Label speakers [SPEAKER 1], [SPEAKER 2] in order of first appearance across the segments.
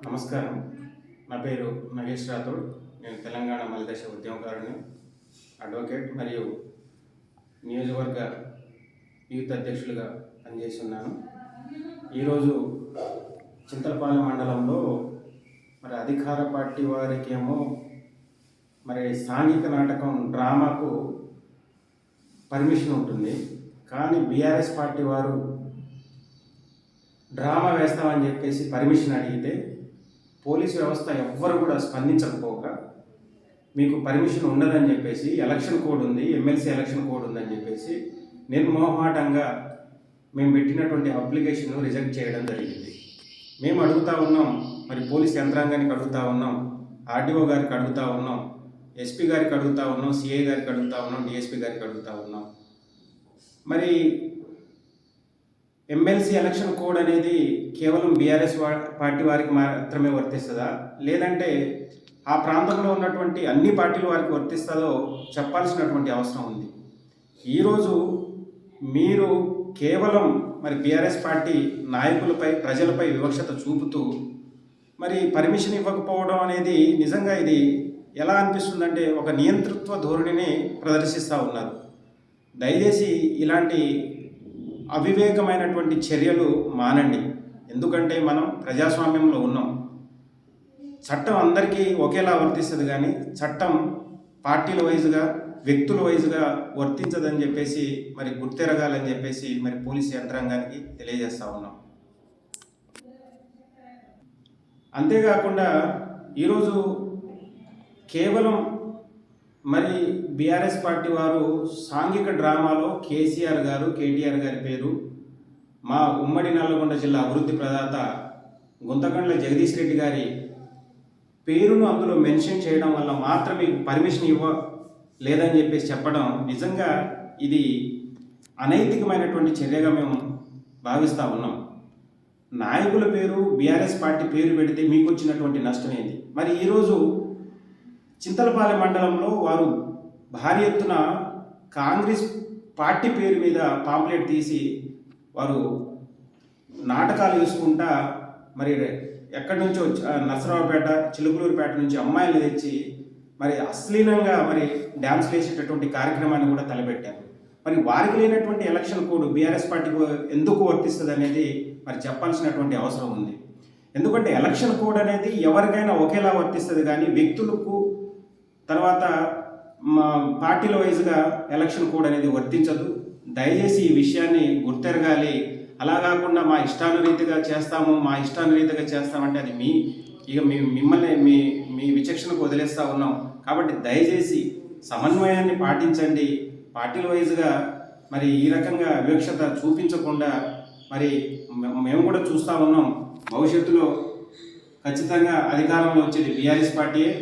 [SPEAKER 1] నమస్కారం. నా పేరు మహేష్ రాథోడ్. నేను తెలంగాణ మలిదశ ఉద్యమకారుని, అడ్వకేట్ మరియు నియోజకవర్గ యూత్ అధ్యక్షులుగా పనిచేస్తున్నాను. ఈరోజు చింతలపాలెం మండలంలో అధికార పార్టీ వారికేమో సాంఘిక నాటకం డ్రామాకు పర్మిషన్ ఉంటుంది, కానీ బీఆర్ఎస్ పార్టీ వారు డ్రామా వేస్తామని చెప్పేసి పర్మిషన్ అడిగితే పోలీసు వ్యవస్థ ఎవ్వరు కూడా స్పందించకపోగా మీకు పర్మిషన్ ఉండదని చెప్పేసి, ఎలక్షన్ కోడ్ ఉంది, ఎమ్మెల్సీ ఎలక్షన్ కోడ్ ఉందని చెప్పేసి నిర్మోహమాటంగా మేము పెట్టినటువంటి అప్లికేషన్ రిజెక్ట్ చేయడం జరిగింది. మేము అడుగుతూ ఉన్నాం, పోలీస్ యంత్రాంగానికి అడుగుతూ ఉన్నాం, ఆర్డీఓ గారికి అడుగుతూ ఉన్నాం, ఎస్పీ గారికి అడుగుతూ ఉన్నాం, సిఐ గారికి అడుగుతూ ఉన్నాం, డిఎస్పీ గారికి అడుగుతూ ఉన్నాం. ఎమ్మెల్సీ ఎలక్షన్ కోడ్ అనేది కేవలం బీఆర్ఎస్ పార్టీ వారికి మాత్రమే వర్తిస్తుందా, లేదంటే ఆ ప్రాంతంలో ఉన్నటువంటి అన్ని పార్టీల వారికి వర్తిస్తుందో చెప్పాల్సినటువంటి అవసరం ఉంది. ఈరోజు మీరు కేవలం బీఆర్ఎస్ పార్టీ నాయకులపై, ప్రజలపై వివక్షత చూపుతూ పర్మిషన్ ఇవ్వకపోవడం అనేది నిజంగా ఇది ఎలా అనిపిస్తుందంటే ఒక నియంతృత్వ ధోరణిని ప్రదర్శిస్తూ ఉన్నారు. దయచేసి ఇలాంటి అవివేకమైనటువంటి చర్యలు మానండి. ఎందుకంటే మనం ప్రజాస్వామ్యంలో ఉన్నాం. చట్టం అందరికీ ఒకేలా వర్తిస్తుంది, కానీ చట్టం పార్టీల వైజ్గా, వ్యక్తుల వైజ్గా వర్తించదని చెప్పేసి గుర్తెరగాలని చెప్పేసి పోలీసు యంత్రాంగానికి తెలియజేస్తూ ఉన్నాం. అంతేకాకుండా ఈరోజు కేవలం బీఆర్ఎస్ పార్టీ వారు సాంఘిక డ్రామాలో కేసీఆర్ గారు, కేటీఆర్ గారి పేరు, మా ఉమ్మడి నల్లగొండ జిల్లా అభివృద్ధి ప్రదాత గుంతకండ్ల జగదీష్ రెడ్డి గారి పేరును అందులో మెన్షన్ చేయడం వల్ల మాత్రమే పర్మిషన్ లేదని చెప్పేసి చెప్పడం నిజంగా ఇది అనైతికమైనటువంటి చర్యగా మేము భావిస్తూ ఉన్నాం. నాయకుల పేరు, బీఆర్ఎస్ పార్టీ పేరు పెడితే మీకు వచ్చినటువంటి నష్టం ఏంటి? ఈరోజు చింతలపాలెం మండలంలో వారు భారీ ఎత్తున కాంగ్రెస్ పార్టీ పేరు మీద పాంప్లెట్ తీసి వారు నాటకాలు వేసుకుంటా ఎక్కడి నుంచో నరసరావుపేట, చిలుకలూరుపేట నుంచి అమ్మాయిలు తెచ్చి అశ్లీలంగా డ్యాన్స్ వేసేటటువంటి కార్యక్రమాన్ని కూడా తలపెట్టారు. వారికి లేనటువంటి ఎలక్షన్ కోడ్ బీఆర్ఎస్ పార్టీకి ఎందుకు వర్తిస్తుంది అనేది చెప్పాల్సినటువంటి అవసరం ఉంది. ఎందుకంటే ఎలక్షన్ కోడ్ అనేది ఎవరికైనా ఒకేలా వర్తిస్తుంది, కానీ వ్యక్తులకు తర్వాత పార్టీల వైజ్గా ఎలక్షన్ కోడ్ అనేది వర్తించదు. దయచేసి ఈ విషయాన్ని గుర్తెరగాలి. అలా కాకుండా మా ఇష్టానురీతిగా చేస్తామంటే అది మిమ్మల్ని మీ విచక్షణకు వదిలేస్తూ ఉన్నాం. కాబట్టి దయచేసి సమన్వయాన్ని పాటించండి. పార్టీల వైజ్గా ఈ రకంగా వివక్షత చూపించకుండా మేము కూడా చూస్తూ ఉన్నాం. భవిష్యత్తులో ఖచ్చితంగా అధికారంలో వచ్చేది బీఆర్ఎస్ పార్టీయే.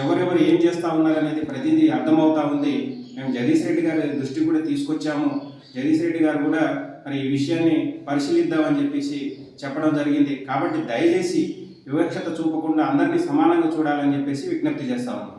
[SPEAKER 1] ఎవరెవరు ఏం చేస్తూ ఉన్నారనేది ప్రతిదీ అర్థమవుతూ ఉంది. మేము జగదీష్ రెడ్డి గారి దృష్టికి కూడా తీసుకొచ్చాము. జగదీష్ రెడ్డి గారు కూడా ఈ విషయాన్ని పరిశీలిద్దామని చెప్పేసి చెప్పడం జరిగింది. కాబట్టి దయచేసి వివక్షత చూపకుండా అందరినీ సమానంగా చూడాలని చెప్పేసి విజ్ఞప్తి చేస్తా ఉన్నాం.